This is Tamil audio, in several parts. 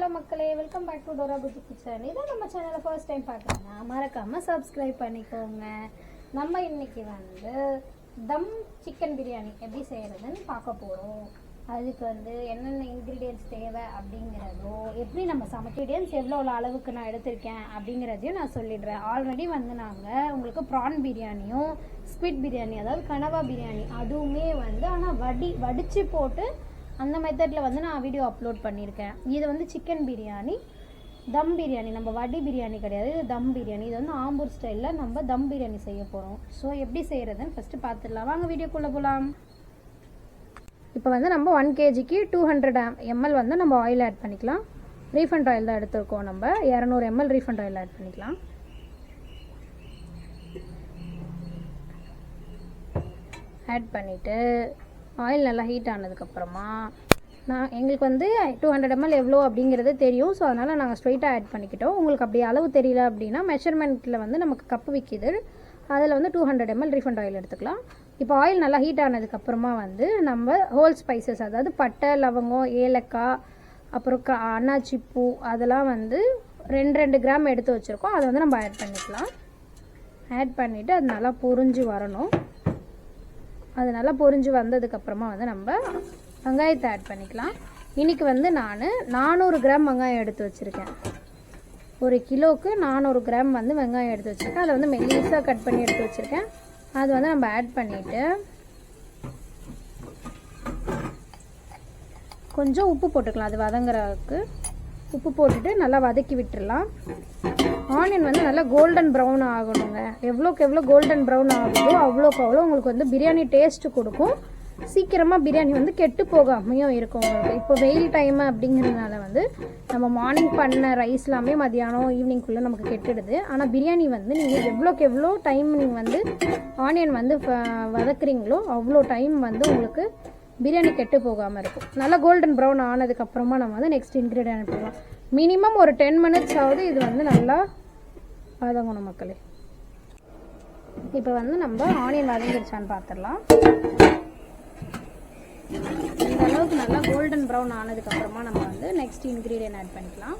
ஹலோ மக்களே, welcome back to Dora Buti kitchen. இதான் நம்ம சேனலை ஃபர்ஸ்ட் டைம் பார்க்குறேன்னா மறக்காமல் சப்ஸ்கிரைப் பண்ணிக்கோங்க. நம்ம இன்னைக்கு தம் சிக்கன் பிரியாணி எப்படி செய்கிறதுன்னு பார்க்க போகிறோம். அதுக்கு என்னென்ன இன்க்ரீடியன்ட்ஸ் தேவை அப்படிங்கிறதோ, எப்படி நம்ம இன்க்ரீடியன்ட்ஸ் எவ்வளோ அளவுக்கு நான் எடுத்திருக்கேன் அப்படிங்கிறதையும் நான் சொல்லிடுறேன். ஆல்ரெடி நாங்கள் உங்களுக்கு ப்ரான் பிரியாணியும் ஸ்குவிட் பிரியாணி, அதாவது கனவா பிரியாணி, அதுவுமே ஆனால் வடித்து போட்டு அந்த மெத்தடில் நான் வீடியோ அப்லோட் பண்ணியிருக்கேன். இது சிக்கன் பிரியாணி, தம் பிரியாணி. நம்ம வடி பிரியாணி கிடையாது, இது தம் பிரியாணி. இது ஆம்பூர் ஸ்டைலில் நம்ம தம் பிரியாணி செய்ய போகிறோம். ஸோ எப்படி செய்கிறதுன்னு ஃபஸ்ட்டு பார்த்துடலாம். வாங்க வீடியோக்குள்ளே போகலாம். இப்போ நம்ம 1 kgக்கு 200 ml நம்ம ஆயில் ஆட் பண்ணிக்கலாம். ரீஃபண்ட் ஆயில் தான் எடுத்துருக்கோம். நம்ம 200 ml ரீஃபண்ட் ஆயில் ஆட் பண்ணிக்கலாம். ஆட் பண்ணிவிட்டு ஆயில் நல்லா ஹீட் ஆனதுக்கப்புறமா எங்களுக்கு 200 ml எவ்வளோ அப்படிங்கிறது தெரியும். ஸோ அதனால் நாங்கள் ஸ்ட்ரெயிட்டாக ஆட் பண்ணிக்கிட்டோம். உங்களுக்கு அப்படி அளவு தெரியல அப்படின்னா மெஷர்மெண்ட்டில் நமக்கு கப்பு விற்கிது, அதில் 200 ml ரீஃபண்ட் ஆயில் எடுத்துக்கலாம். இப்போ ஆயில் நல்லா ஹீட் ஆனதுக்கப்புறமா நம்ம ஹோல் ஸ்பைசஸ், அதாவது பட்டை, லவங்கம், ஏலக்காய், அப்புறம் அன்னாச்சி பூ, அதெல்லாம் 2 கிராம் எடுத்து வச்சுருக்கோம். அதை நம்ம ஆட் பண்ணிக்கலாம். ஆட் பண்ணிவிட்டு அது நல்லா பொரிஞ்சு வரணும். அது நல்லா பொரிஞ்சு வந்ததுக்கப்புறமா நம்ம வெங்காயத்தை ஆட் பண்ணிக்கலாம். இன்றைக்கி நான் 400 கிராம் வெங்காயம் எடுத்து வச்சுருக்கேன். 1 கிலோவுக்கு 400 கிராம் வெங்காயம் எடுத்து வச்சுருக்கேன். அதை மெல்லிஸாக கட் பண்ணி எடுத்து வச்சுருக்கேன். அது நம்ம ஆட் பண்ணிவிட்டு கொஞ்சம் உப்பு போட்டுக்கலாம். அது வதங்குறதுக்கு உப்பு போட்டுட்டு நல்லா வதக்கி விட்டுடலாம். ஆனியன் நல்லா கோல்டன் ப்ரௌன் ஆகணுங்க. எவ்வளோக்கு எவ்வளோ கோல்டன் ப்ரௌன் ஆகுதோ அவ்வளோக்கு அவ்வளோ உங்களுக்கு பிரியாணி டேஸ்ட்டு கொடுக்கும். சீக்கிரமாக பிரியாணி கெட்டு போகாமையும் இருக்கும் உங்களுக்கு. இப்போ வெயில் டைம் அப்படிங்கிறதுனால நம்ம மார்னிங் பண்ண ரைஸ் எல்லாமே மதியானம் ஈவினிங்குள்ளே நமக்கு கெட்டுடுது. ஆனால் பிரியாணி நீங்கள் எவ்வளோக்கு எவ்வளோ டைம் நீங்கள் ஆனியன் வதக்குறீங்களோ அவ்வளோ டைம் உங்களுக்கு பிரியாணி கெட்டு போகாமல் இருக்கும். நல்லா கோல்டன் ப்ரௌன் ஆனதுக்கப்புறமா நம்ம நெக்ஸ்ட் இன்க்ரீடியன்ட் போடலாம். மினிமம் ஒரு 10 minutes ஆகுது இது நல்லா வதங்கணும் மக்களே. இப்போ நம்ம ஆனியன் வதங்கிடுச்சான்னு பார்த்துடலாம். இந்த அளவுக்கு நல்லா கோல்டன் ப்ரௌன் ஆனதுக்கப்புறமா நம்ம நெக்ஸ்ட் இன்க்ரீடியன்ட் ஆட் பண்ணிக்கலாம்.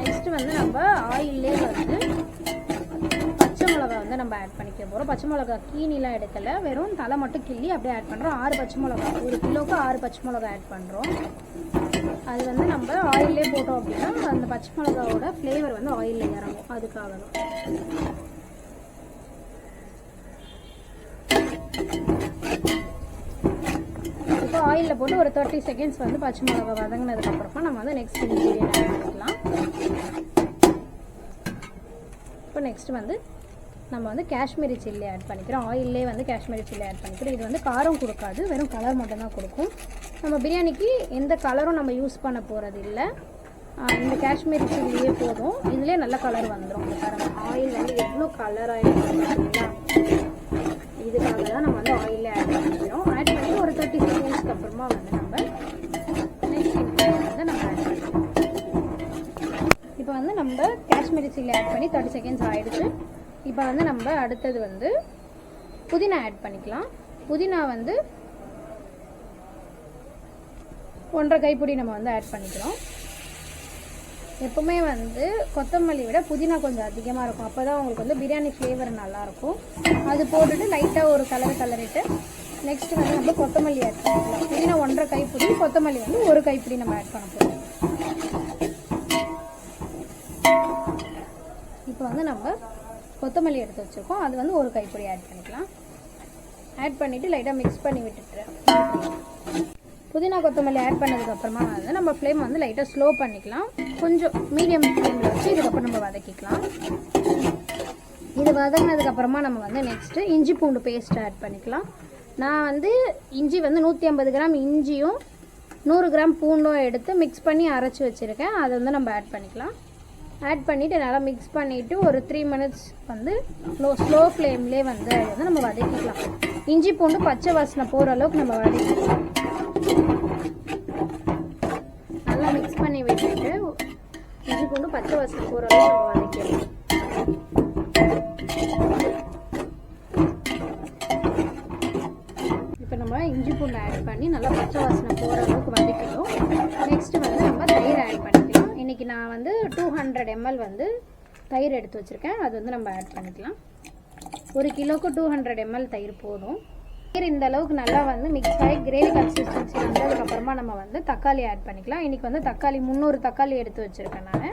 நெக்ஸ்ட்டு நம்ம ஆயிலே பச்சை மிளகா நம்ம ஆட் பண்ணிக்க போகிறோம். பச்சை மிளகா கீனிலாம் எடுக்கலை, வெறும் தலை மட்டும் கிள்ளி அப்படியே ஆட் பண்ணுறோம். 6 பச்சை மிளகா, 1 கிலோவுக்கு 6 பச்சை மிளகா ஆட் பண்ணுறோம். அது நம்ம ஆயிலே போட்டோம் அப்படின்னா அந்த பச்சை மிளகாவோட ஃப்ளேவர் ஆயிலில் இறங்கும். அதுக்காக தான். இப்போ ஆயிலில் போட்டு ஒரு 30 செகண்ட்ஸ் பச்சை மிளகா வதங்கினதுக்கப்புறமா நம்ம நெக்ஸ்ட் இன்க்ரீடியன்ட் ஆட் பண்ணிக்கலாம். இப்போ நெக்ஸ்ட் நம்ம காஷ்மீரி சில்லி ஆட் பண்ணிக்கிறோம். ஆயிலே காஷ்மீரி சில்லி ஆட் பண்ணிக்கிறோம். இது காரம் கொடுக்காது, வெறும் கலர் மட்டும்தான் கொடுக்கும். நம்ம பிரியாணிக்கு எந்த கலரும் நம்ம யூஸ் பண்ண போகிறது இல்லை. இந்த காஷ்மீரி சில்லியே போதும். இதுலேயே நல்ல கலர் வந்துடும். பாருங்கள், ஆயில் எவ்வளோ கலர் ஆகிடுங்களா. இதுக்காக தான் நம்ம ஆயிலே ஆட் பண்ணிக்கிறோம். ஆட் பண்ணி ஒரு 30 செகண்ட்ஸ்க்கு அப்புறமா நம்ம நெக்ஸ்ட் இன்க்ரீடியன்ட் நம்ம ஆட் பண்ணிக்கிறோம். இப்போ நம்ம காஷ்மீரி சில்லி ஆட் பண்ணி 30 செகண்ட்ஸ் ஆகிடுச்சு. இப்போ நம்ம அடுத்தது புதினா ஆட் பண்ணிக்கலாம். புதினா 1.5 கைப்பிடி நம்ம ஆட் பண்ணிக்கிறோம். எப்பவுமே கொத்தமல்லி விட புதினா கொஞ்சம் அதிகமாக இருக்கும். அப்போ தான் உங்களுக்கு பிரியாணி ஃப்ளேவர் நல்லாயிருக்கும். அது போட்டுட்டு லைட்டாக ஒரு கலரிட்டு நெக்ஸ்ட் நம்ம கொத்தமல்லி ஆட் பண்ணிக்கலாம். புதினா 1.5 கைப்பிடி, கொத்தமல்லி 1 கைப்பிடி நம்ம ஆட் பண்ண போகிறோம். இப்போ நம்ம கொத்தமல்லி எடுத்து வச்சுருக்கோம். அது 1 கைப்பிடி ஆட் பண்ணிக்கலாம். ஆட் பண்ணிவிட்டு லைட்டாக மிக்ஸ் பண்ணி விட்டுட்டு புதினா கொத்தமல்லி ஆட் பண்ணதுக்கப்புறமா நம்ம ஃப்ளேம் லைட்டாக ஸ்லோ பண்ணிக்கலாம். கொஞ்சம் மீடியம் ஃப்ளேமில் வச்சு இதுக்கப்புறம் நம்ம வதக்கிக்கலாம். இது வதங்கினதுக்கப்புறமா நம்ம நெக்ஸ்ட்டு இஞ்சி பூண்டு பேஸ்ட் ஆட் பண்ணிக்கலாம். நான் இஞ்சி 150 கிராம் இஞ்சியும் 100 கிராம் பூண்டும் எடுத்து மிக்ஸ் பண்ணி அரைச்சி வச்சுருக்கேன். அதை நம்ம ஆட் பண்ணிக்கலாம். ஆட் பண்ணிவிட்டு நல்லா மிக்ஸ் பண்ணிவிட்டு ஒரு 3 minutes ஸ்லோ ஃப்ளேம்லேயே நம்ம வதக்கிக்கலாம். இஞ்சி பூண்டு பச்சை வாசனை போகிற அளவுக்கு நம்ம வதக்கிக்கலாம். நல்லா மிக்ஸ் பண்ணி விட்டுட்டு இஞ்சி பூண்டு பச்சை வாசனை போகிற அளவுக்கு நம்ம வதக்கிடலாம். இப்போ நம்ம இஞ்சி பூண்டு ஆட் பண்ணி நல்லா பச்சை வாசனை போகிற அளவுக்கு வதக்கிட்டோம். 200 ml வந்து தயிர் எடுத்து வச்சுருக்கேன். அது வந்து நம்ம ஆட் பண்ணிக்கலாம். 1 கிலோவுக்கு 200 ml தயிர் போதும். தயிர் இந்த அளவுக்கு நல்லா வந்து மிக்ஸ் ஆகி கிரேவி கன்சிஸ்டன்சி வந்ததுக்கப்புறமா நம்ம வந்து தக்காளி ஆட் பண்ணிக்கலாம். இன்றைக்கி வந்து தக்காளி 300 தக்காளி எடுத்து வச்சுருக்கேன் நான்,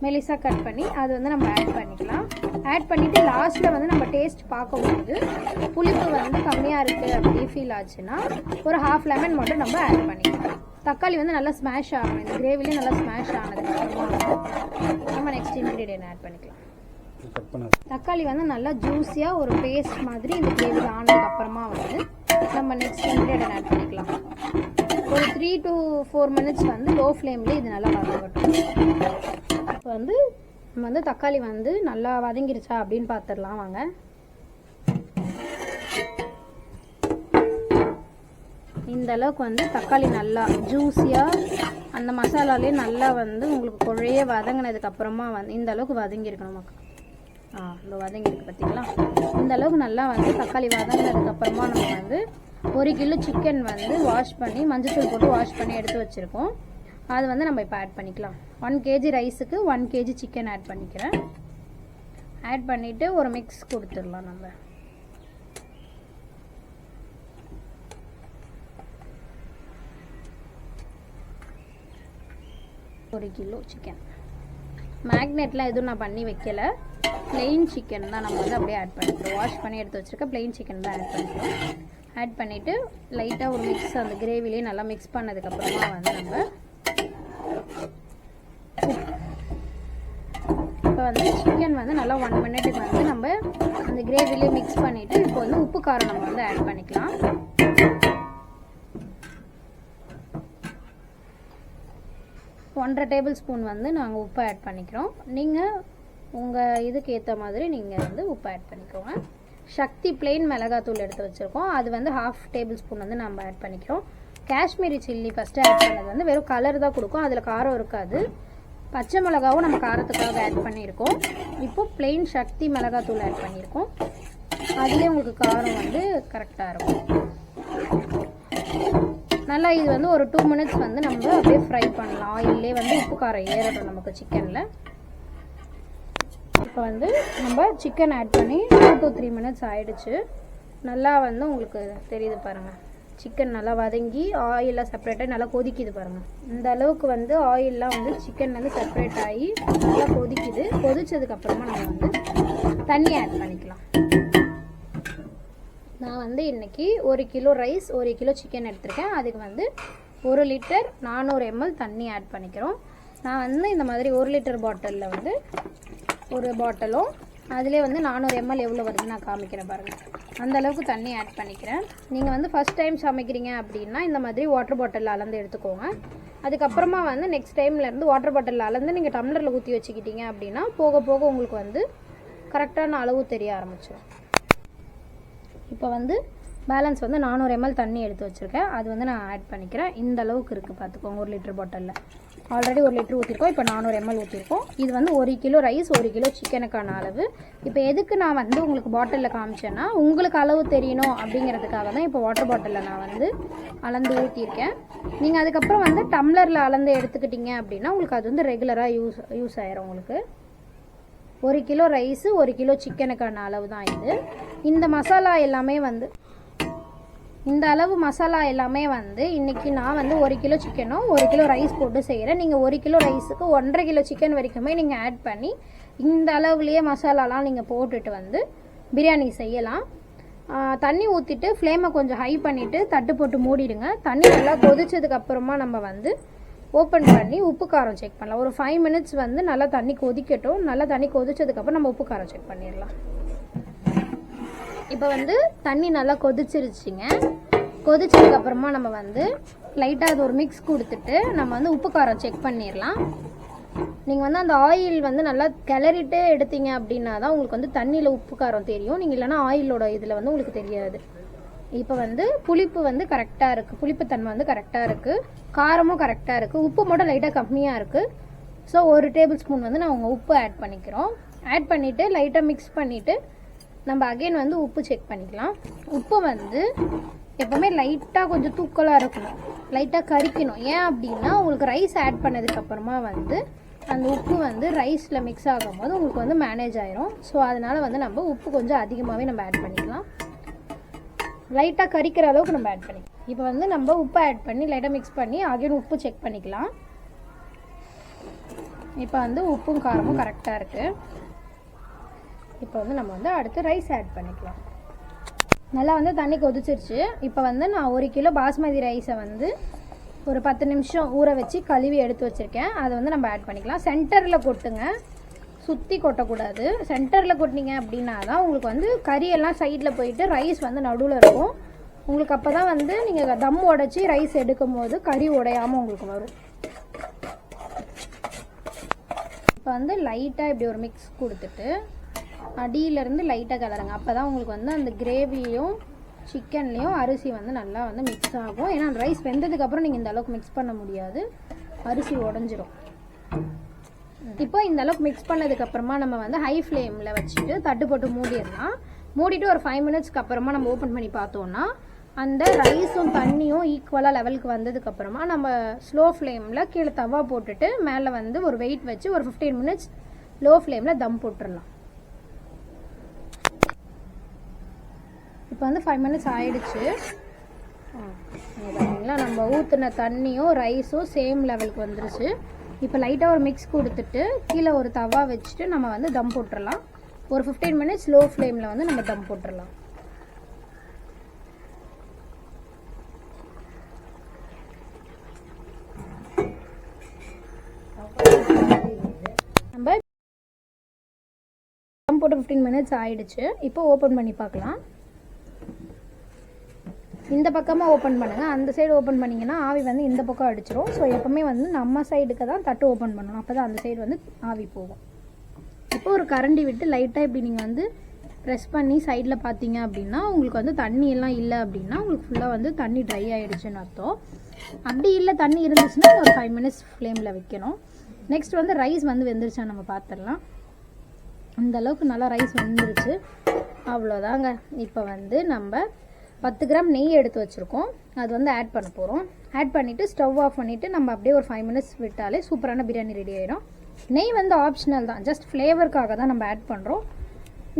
மெலிசாக கட் பண்ணி. அது வந்து நம்ம ஆட் பண்ணிக்கலாம். ஆட் பண்ணிவிட்டு லாஸ்ட்டில் வந்து நம்ம டேஸ்ட் பார்க்கும்போது புளிப்பு வந்து கம்மியாக இருக்குது அப்படி ஃபீல் ஆச்சுன்னா ஒரு ½ லெமன் மட்டும் நம்ம ஆட் பண்ணிக்கலாம். தக்காளி வந்து நல்லா ஸ்மாஷ் ஆகணும். இந்த கிரேவிலேயும் நல்லா ஸ்மாஷ் ஆனதுக்கப்புறமா நம்ம நெக்ஸ்ட் இன்க்ரீடியன்ட் ஆட் பண்ணிக்கலாம். தக்காளி வந்து நல்லா ஜூஸியாக ஒரு பேஸ்ட் மாதிரி இந்த கிரேவியில் ஆனதுக்கப்புறமா வந்து நம்ம நெக்ஸ்ட் இன்க்ரீடியன்ட் ஆட் பண்ணிக்கலாம். ஒரு 3 to 4 மினிட்ஸ் வந்து லோ ஃப்ளேம்லேயே இது நல்லா வதங்கட்டும். இப்போ வந்து நம்ம வந்து தக்காளி வந்து நல்லா வதங்கிருச்சா அப்படின்னு பார்த்துடலாம் வாங்க. இந்த அளவுக்கு வந்து தக்காளி நல்லா ஜூஸியாக அந்த மசாலாலே நல்லா வந்து உங்களுக்கு குழைய வதங்கினதுக்கப்புறமா வந்து இந்த அளவுக்கு வதங்கியிருக்கணும் மக்கள். இந்த வதங்கிருக்கு பார்த்தீங்களா? இந்த அளவுக்கு நல்லா வந்து தக்காளி வதங்கினதுக்கப்புறமா நம்ம வந்து 1 கிலோ சிக்கன் வந்து வாஷ் பண்ணி மஞ்சத்தூள் போட்டு வாஷ் பண்ணி எடுத்து வச்சுருக்கோம். அது வந்து நம்ம இப்போ ஆட் பண்ணிக்கலாம். 1 kg ரைஸுக்கு 1 kg சிக்கன் ஆட் பண்ணிக்கிறேன். ஆட் பண்ணிவிட்டு ஒரு மிக்ஸ் கொடுத்துடலாம். நம்ம 1 கிலோ சிக்கன் மேக்னெட்லாம் எதுவும் நான் பண்ணி வைக்கல. பிளெயின் சிக்கன் தான் நம்ம வந்து அப்படியே ஆட் பண்ணிக்கிறோம். வாஷ் பண்ணி எடுத்து வச்சுருக்க பிளெயின் சிக்கன் தான் ஆட் பண்ணிக்கிறோம். ஆட் பண்ணிவிட்டு லைட்டாக ஒரு மிக்ஸ் அந்த கிரேவிலேயே நல்லா மிக்ஸ் பண்ணதுக்கப்புறமா வந்து நம்ம இப்போ வந்து சிக்கன் வந்து நல்லா 1 மினிட்டுக்கு வந்து நம்ம அந்த கிரேவிலேயே மிக்ஸ் பண்ணிவிட்டு இப்போ வந்து உப்பு காரம் நம்ம வந்து ஆட் பண்ணிக்கலாம். ஒன்றரை டேபிள் ஸ்பூன் வந்து நாங்கள் உப்பு ஆட் பண்ணிக்கிறோம். நீங்கள் உங்கள் இதுக்கு ஏற்ற மாதிரி நீங்கள் வந்து உப்பு ஆட் பண்ணிக்கோங்க. சக்தி பிளெயின் மிளகாத்தூள் எடுத்து வச்சுருக்கோம். அது வந்து ½ டேபிள் ஸ்பூன் வந்து நம்ம ஆட் பண்ணிக்கிறோம். காஷ்மீரி சில்லி ஃபஸ்ட்டு ஆட் பண்ணது வந்து வெறும் கலர் தான் கொடுக்கும், அதில் காரம் இருக்காது. பச்சை மிளகாவும் நம்ம காரத்துக்காக ஆட் பண்ணியிருக்கோம். இப்போது பிளெயின் சக்தி மிளகாத்தூள் ஆட் பண்ணியிருக்கோம். அதுலேயே உங்களுக்கு காரம் வந்து கரெக்டாக இருக்கும். நல்லா இது வந்து ஒரு 2 மினிட்ஸ் வந்து நம்ம அப்படியே ஃப்ரை பண்ணலாம். ஆயிலே வந்து உப்பு காரம் ஏறட்டும் நமக்கு சிக்கனில். இப்போ வந்து நம்ம சிக்கன் ஆட் பண்ணி 2 to 3 மினிட்ஸ் ஆகிடுச்சு. நல்லா வந்து உங்களுக்கு தெரியுது பாருங்கள், சிக்கன் நல்லா வதங்கி ஆயிலெலாம் செப்பரேட் ஆகி நல்லா கொதிக்குது பாருங்கள். இந்த அளவுக்கு வந்து ஆயிலெலாம் வந்து சிக்கன் வந்து செப்பரேட் ஆகி நல்லா கொதிக்குது. கொதிச்சதுக்கப்புறமா நம்ம வந்து தண்ணி ஆட் பண்ணிக்கலாம். நான் வந்து இன்றைக்கி 1 கிலோ ரைஸ் 1 கிலோ சிக்கன் எடுத்திருக்கேன். அதுக்கு வந்து 1 லிட்டர் 400 ml தண்ணி ஆட் பண்ணிக்கிறோம். நான் வந்து இந்த மாதிரி 1 லிட்டர் பாட்டிலில் வந்து ஒரு பாட்டிலும் அதிலே வந்து 400 ml எவ்வளோ வருதுன்னு நான் காமிக்கிறேன் பாருங்கள். அந்த அளவுக்கு தண்ணி ஆட் பண்ணிக்கிறேன். நீங்கள் வந்து ஃபஸ்ட் டைம் சமைக்கிறீங்க அப்படின்னா இந்த மாதிரி வாட்டர் பாட்டிலில் அளந்து எடுத்துக்கோங்க. அதுக்கப்புறமா வந்து நெக்ஸ்ட் டைம்லேருந்து வாட்டர் பாட்டிலில் அளந்து நீங்கள் டம்ளரில் ஊற்றி வச்சுக்கிட்டீங்க அப்படின்னா போக போக உங்களுக்கு வந்து கரெக்டான அளவு தெரிய ஆரம்பிச்சிடும். இப்போ வந்து பேலன்ஸ் வந்து 400 ml தண்ணி எடுத்து வச்சுருக்கேன். அது வந்து நான் ஆட் பண்ணிக்கிறேன். இந்த அளவுக்கு இருக்குது பார்த்துக்கோங்க. 1 லிட்டர் பாட்டிலில் ஆல்ரெடி 1 லிட்டர் ஊற்றிருக்கோம். இப்போ 400 ml ஊற்றிருக்கோம். இது வந்து 1 கிலோ ரைஸ் 1 கிலோ சிக்கனுக்கான அளவு. இப்போ எதுக்கு நான் வந்து உங்களுக்கு பாட்டிலில் காமிச்சேன்னா உங்களுக்கு அளவு தெரியணும் அப்படிங்கிறதுக்காக தான் இப்போ வாட்டர் பாட்டிலில் நான் வந்து அளந்து ஊற்றிருக்கேன். நீங்கள் அதுக்கப்புறம் வந்து டம்ளரில் அளந்து எடுத்துக்கிட்டீங்க அப்படின்னா உங்களுக்கு அது வந்து ரெகுலராக யூஸ் ஆயிரும். உங்களுக்கு 1 கிலோ ரைஸு 1 கிலோ சிக்கனுக்கான அளவு தான் இது. இந்த மசாலா எல்லாமே வந்து இந்த அளவு மசாலா எல்லாமே வந்து இன்றைக்கி நான் வந்து 1 கிலோ சிக்கனும் 1 கிலோ ரைஸ் போட்டு செய்கிறேன். நீங்கள் 1 கிலோ ரைஸுக்கு 1.5 கிலோ சிக்கன் வரைக்குமே நீங்கள் ஆட் பண்ணி இந்த அளவுலேயே மசாலாலாம் நீங்கள் போட்டுட்டு வந்து பிரியாணி செய்யலாம். தண்ணி ஊற்றிட்டு ஃப்ளேமை கொஞ்சம் ஹை பண்ணிவிட்டு தட்டு போட்டு மூடிடுங்க. தண்ணி நல்லா கொதிச்சதுக்கப்புறமா நம்ம வந்து ஓப்பன் பண்ணி உப்பு காரம் செக் பண்ணலாம். ஒரு 5 மினிட்ஸ் வந்து நல்லா தண்ணி கொதிக்கட்டும். நல்லா தண்ணி கொதிச்சதுக்கப்புறம் நம்ம உப்பு காரம் செக் பண்ணிடலாம். இப்போ வந்து தண்ணி நல்லா கொதிச்சிருச்சுங்க. கொதிச்சதுக்கப்புறமா நம்ம வந்து லைட்டாக அது ஒரு மிக்ஸ் கொடுத்துட்டு நம்ம வந்து உப்பு காரம் செக் பண்ணிடலாம். நீங்கள் வந்து அந்த ஆயில் வந்து நல்லா கிளறிட்டு எடுத்தீங்க அப்படின்னா தான் உங்களுக்கு வந்து தண்ணியில் உப்பு காரம் தெரியும். நீங்கள் இல்லைனா ஆயிலோட இதில் வந்து உங்களுக்கு தெரியாது. இப்போ வந்து புளிப்பு வந்து கரெக்டாக இருக்குது, புளிப்புத்தன்மை வந்து கரெக்டாக இருக்குது, காரமும் கரெக்டாக இருக்குது, உப்பு மட்டும் லைட்டாக கம்மியாக இருக்குது. ஸோ 1 டேபிள் ஸ்பூன் வந்து நான் உங்கள் உப்பு ஆட் பண்ணிக்கிறோம். ஆட் பண்ணிவிட்டு லைட்டாக மிக்ஸ் பண்ணிவிட்டு நம்ம அகைன் வந்து உப்பு செக் பண்ணிக்கலாம். உப்பு வந்து எப்போவுமே லைட்டாக கொஞ்சம் தூக்கலாக இருக்கணும், லைட்டாக கரிக்கணும். ஏன் அப்படின்னா உங்களுக்கு ரைஸ் ஆட் பண்ணதுக்கப்புறமா வந்து அந்த உப்பு வந்து ரைஸில் மிக்ஸ் ஆகும்போது உங்களுக்கு வந்து மேனேஜ் ஆயிரும். ஸோ அதனால் வந்து நம்ம உப்பு கொஞ்சம் அதிகமாகவே நம்ம ஆட் பண்ணிக்கலாம். லைட்டாக கறிக்கிற அளவுக்கு நம்ம ஆட் பண்ணிக்கலாம். இப்போ வந்து நம்ம உப்பை ஆட் பண்ணி லைட்டாக மிக்ஸ் பண்ணி அகைன் உப்பு செக் பண்ணிக்கலாம். இப்போ வந்து உப்பும் காரமும் கரெக்டாக இருக்குது. இப்போ வந்து நம்ம வந்து அடுத்து ரைஸ் ஆட் பண்ணிக்கலாம். நல்லா வந்து தண்ணி கொதிச்சிருச்சு. இப்போ வந்து நான் 1 கிலோ பாஸ்மதி ரைஸை வந்து ஒரு 10 நிமிஷம் ஊற வச்சு கழுவி எடுத்து வச்சுருக்கேன். அதை வந்து நம்ம ஆட் பண்ணிக்கலாம். சென்டரில் கொட்டுங்க, சுற்றி கொட்டக்கூடாது. சென்டரில் கொட்டினீங்க அப்படின்னா தான் உங்களுக்கு வந்து கறியெல்லாம் சைடில் போயிட்டு ரைஸ் வந்து நடுவில் இருக்கும். உங்களுக்கு அப்போ தான் வந்து நீங்கள் தம் உடைச்சி ரைஸ் எடுக்கும் போது கறி உடையாமல் உங்களுக்கு வரும். இப்போ வந்து லைட்டாக இப்படி ஒரு மிக்ஸ் கொடுத்துட்டு அடியிலேருந்து லைட்டாக கலருங்க. அப்போ தான் உங்களுக்கு வந்து அந்த கிரேவியும் சிக்கன்லேயும் அரிசி வந்து நல்லா வந்து மிக்ஸ் ஆகும். ஏன்னா ரைஸ் வெந்ததுக்கப்புறம் நீங்கள் இந்த அளவுக்கு மிக்ஸ் பண்ண முடியாது, அரிசி உடஞ்சிரும். இப்போ இந்த அளவுக்கு மிக்ஸ் பண்ணதுக்கப்புறமா நம்ம வந்து ஹை ஃப்ளேமில் வச்சுட்டு தட்டு போட்டு மூடிடலாம். மூடிட்டு ஒரு 5 மினிட்ஸ்க்கு அப்புறமா நம்ம ஓப்பன் பண்ணி பார்த்தோன்னா அந்த ரைஸும் தண்ணியும் ஈக்குவலாக லெவலுக்கு வந்ததுக்கப்புறமா நம்ம ஸ்லோ ஃப்ளேமில் கீழே தவா போட்டுட்டு மேலே வந்து ஒரு வெயிட் வச்சு ஒரு 15 மினிட்ஸ் லோ ஃப்ளேமில் தம் போட்டுடலாம். இப்போ வந்து 5 மினிட்ஸ் ஆயிடுச்சு. பார்த்தீங்களா, நம்ம ஊற்றின தண்ணியும் ரைஸும் சேம் லெவலுக்கு வந்துருச்சு. இப்போ லைட்டாக ஒரு மிக்ஸ் கொடுத்துட்டு கீழே ஒரு தவா வச்சுட்டு நம்ம வந்து தம் போட்டுடலாம். ஒரு 15 மினிட்ஸ் லோ ஃப்ளேமில் வந்து நம்ம தம் போட்டுடலாம். நம்ம தம் போட்டு 15 மினிட்ஸ் ஆயிடுச்சு. இப்போ ஓப்பன் பண்ணி பார்க்கலாம். இந்த பக்கமாக ஓப்பன் பண்ணுங்கள். அந்த சைடு ஓப்பன் பண்ணிங்கன்னா ஆவி வந்து இந்த பக்கம் அடிச்சிடும். ஸோ எப்போவுமே வந்து நம்ம சைடுக்கு தான் தட்டு ஓப்பன் பண்ணணும். அப்போ தான் அந்த சைடு வந்து ஆவி போகும். இப்போ ஒரு கரண்டி விட்டு லைட்டாக இப்படி நீங்கள் வந்து ப்ரெஸ் பண்ணி சைடில் பார்த்தீங்க அப்படின்னா உங்களுக்கு வந்து தண்ணி எல்லாம் இல்லை அப்படின்னா உங்களுக்கு ஃபுல்லாக வந்து தண்ணி ட்ரை ஆகிடுச்சுன்னு அர்த்தம். அப்படி இல்லை தண்ணி இருந்துச்சுன்னா ஒரு 5 மினிட்ஸ் ஃப்ளேமில் வைக்கணும். நெக்ஸ்ட் வந்து ரைஸ் வந்து வெந்துருச்சா நம்ம பார்த்துடலாம். அந்த அளவுக்கு நல்லா ரைஸ் வெந்துருச்சு. அவ்வளோதாங்க. இப்போ வந்து நம்ம 10 கிராம் நெய் எடுத்து வச்சுருக்கோம். அது வந்து ஆட் பண்ண போகிறோம். ஆட் பண்ணிவிட்டு ஸ்டவ் ஆஃப் பண்ணிவிட்டு நம்ம அப்படியே ஒரு 5 மினிட்ஸ் விட்டாலே சூப்பரான பிரியாணி ரெடி ஆகிடும். நெய் வந்து ஆப்ஷனல் தான், ஜஸ்ட் ஃப்ளேவருக்காக தான் நம்ம ஆட் பண்ணுறோம்.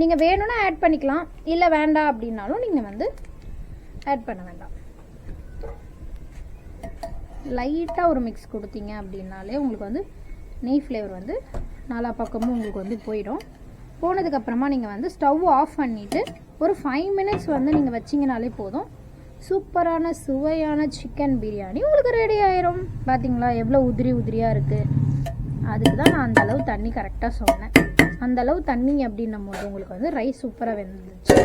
நீங்கள் வேணும்னா ஆட் பண்ணிக்கலாம், இல்லை வேண்டாம் அப்படின்னாலும் நீங்கள் வந்து ஆட் பண்ண வேண்டாம். லைட்டாக ஒரு மிக்ஸ் கொடுத்தீங்க அப்படின்னாலே உங்களுக்கு வந்து நெய் ஃப்ளேவர் வந்து நாலா பக்கமும் உங்களுக்கு வந்து போயிடும். போனதுக்கப்புறமா நீங்கள் வந்து ஸ்டவ் ஆஃப் பண்ணிவிட்டு ஒரு 5 மினிட்ஸ் வந்து நீங்கள் வச்சிங்கனாலே போதும். சூப்பரான சுவையான சிக்கன் பிரியாணி உங்களுக்கு ரெடி ஆயிரும். பார்த்தீங்களா எவ்வளோ உதிரி உதிரியாக இருக்குது. அதுக்கு தான் நான் அந்தளவு தண்ணி கரெக்டாக சொன்னேன். அந்தளவு தண்ணி அப்படின்னும் போது உங்களுக்கு வந்து ரைஸ் சூப்பராக வெந்துச்சு.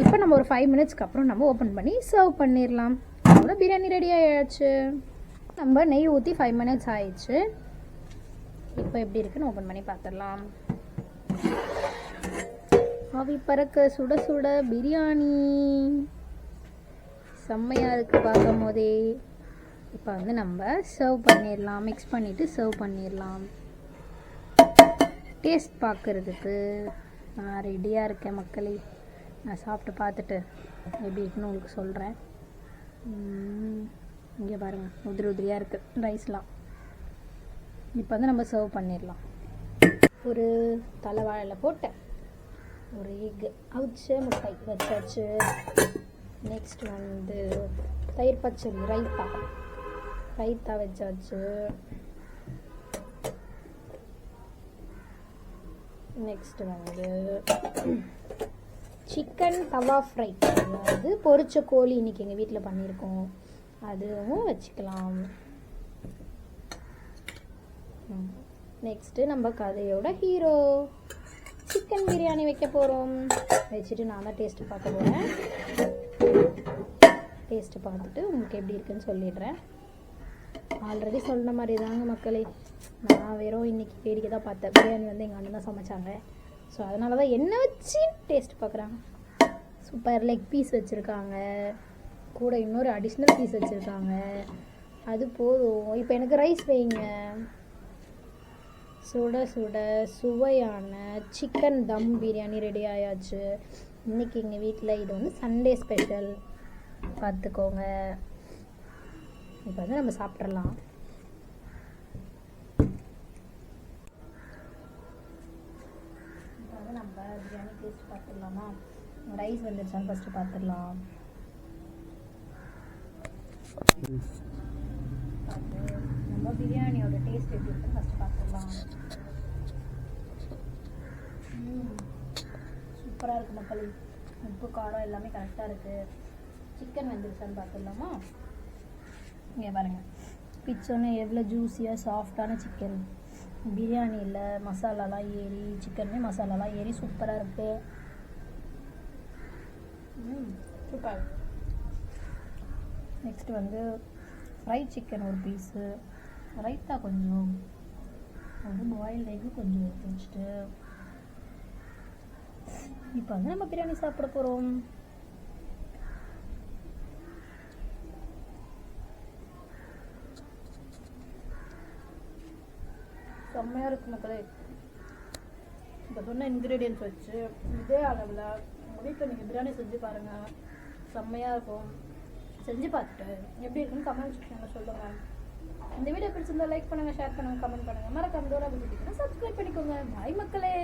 இப்போ நம்ம ஒரு 5 மினிட்ஸ்க்கு அப்புறம் நம்ம ஓப்பன் பண்ணி சர்வ் பண்ணிடலாம். அதோட பிரியாணி ரெடி ஆகிடுச்சு. நம்ம நெய் ஊற்றி 5 மினிட்ஸ் ஆயிடுச்சு. இப்போ எப்படி இருக்குன்னு ஓப்பன் பண்ணி பார்த்துடலாம். ஆவி பறக்க சுட சுட பிரியாணி செம்மையாக இருக்குது பார்க்கும் போதே. இப்போ வந்து நம்ம சர்வ் பண்ணிடலாம். மிக்ஸ் பண்ணிவிட்டு சர்வ் பண்ணிடலாம். டேஸ்ட் பார்க்குறதுக்கு நான் ரெடியாக இருக்கேன் மக்களே. நான் சாப்பிட்டு பார்த்துட்டு எப்படி இருக்குன்னு உங்களுக்கு சொல்கிறேன். இங்கே பாருங்கள் உதிரி உதிரியாக இருக்குது ரைஸ்லாம். இப்போ வந்து நம்ம சர்வ் பண்ணிடலாம். ஒரு தலைவாழையில் போட்டு ஒரு எக் அவிச்ச முட்டை வச்சாச்சு. நெக்ஸ்ட் வந்து தயிர் பச்சடி ரைத்தா வச்சாச்சு. நெக்ஸ்ட் வந்து சிக்கன் தவா ஃப்ரை, அதாவது பொரிச்ச கோழி இன்னைக்கு எங்கள் வீட்டில் பண்ணியிருக்கோம். அதுவும் வச்சுக்கலாம். நெக்ஸ்ட்டு நம்ம கதையோட ஹீரோ சிக்கன் பிரியாணி வைக்க போகிறோம். வச்சுட்டு நான் தான் டேஸ்ட்டு பார்க்க போகிறேன். டேஸ்ட்டு பார்த்துட்டு உங்களுக்கு எப்படி இருக்குன்னு சொல்லிடுறேன். ஆல்ரெடி சொன்ன மாதிரி தாங்க மக்களே, நான் வெறும் இன்றைக்கி வேடிக்கை தான் பார்த்தேன். பிரியாணி வந்து எங்கள் அண்ணன் தான் சமைச்சாங்க. ஸோ அதனால தான் என்ன வச்சு டேஸ்ட் பார்க்குறாங்க. சூப்பர் லெக் பீஸ் வச்சுருக்காங்க, கூட இன்னொரு அடிஷ்னல் பீஸ் வச்சுருக்காங்க. அது போதும். இப்போ எனக்கு ரைஸ் வைங்க. சுட சுட சுவையான சிக்கன் தம் பிரியாணி ரெடி ஆயாச்சு. இன்றைக்கி எங்கள் வீட்டில் இது வந்து சண்டே ஸ்பெஷல் பார்த்துக்கோங்க. இப்போ வந்து நம்ம சாப்பிட்றலாம். பிரியாணி டேஸ்ட் பார்த்துடலாமா? ரைஸ் வந்துருச்சான்னு ஃபஸ்ட்டு பார்த்துடலாம். நம்ம பிரியாணியோட டேஸ்ட் எப்படி இருக்குன்னு ஃபஸ்ட்டு பார்த்துடலாம். சூப்பராக இருக்குது மக்களே. உப்பு காரம் எல்லாமே கரெக்டாக இருக்குது. சிக்கன் வந்துருச்சான்னு பார்த்துடலாமா? இங்கே பாருங்கள், பிச்சோன்னே எவ்வளோ ஜூஸியாக சாஃப்டான சிக்கன். பிரியாணியில் மசாலாலாம் ஏறி, சிக்கன்லேயே மசாலாலாம் ஏறி சூப்பராக இருக்குது. சூப்பர். நெக்ஸ்ட்டு வந்து ஃப்ரைட் சிக்கன் ஒரு பீஸு, ரைத்தா கொஞ்சம், ஒரு பாயில் எக்கு கொஞ்சம் எடுத்து வச்சுட்டு இப்போ வந்து நம்ம பிரியாணி சாப்பிட போகிறோம். செம்மையாக இருக்குது மக்களே. இப்போ சொன்ன இன்க்ரீடியன்ஸ் வச்சு இதே அளவில் உங்கள் வீட்டில் நீங்கள் பிரியாணி செஞ்சு பாருங்கள். செம்மையாக இருக்கும். செஞ்சு பார்த்துட்டு எப்படி இருக்குன்னு கமெண்ட் செக்ஷனில் சொல்லுங்கள். இந்த வீடியோ பிடிச்சிருந்தா லைக் பண்ணுங்கள், ஷேர் பண்ணுங்கள், கமெண்ட் பண்ணுங்கள். மறக்காம டோரா புஜி சப்ஸ்கிரைப் பண்ணிக்கோங்க. பாய் மக்களே.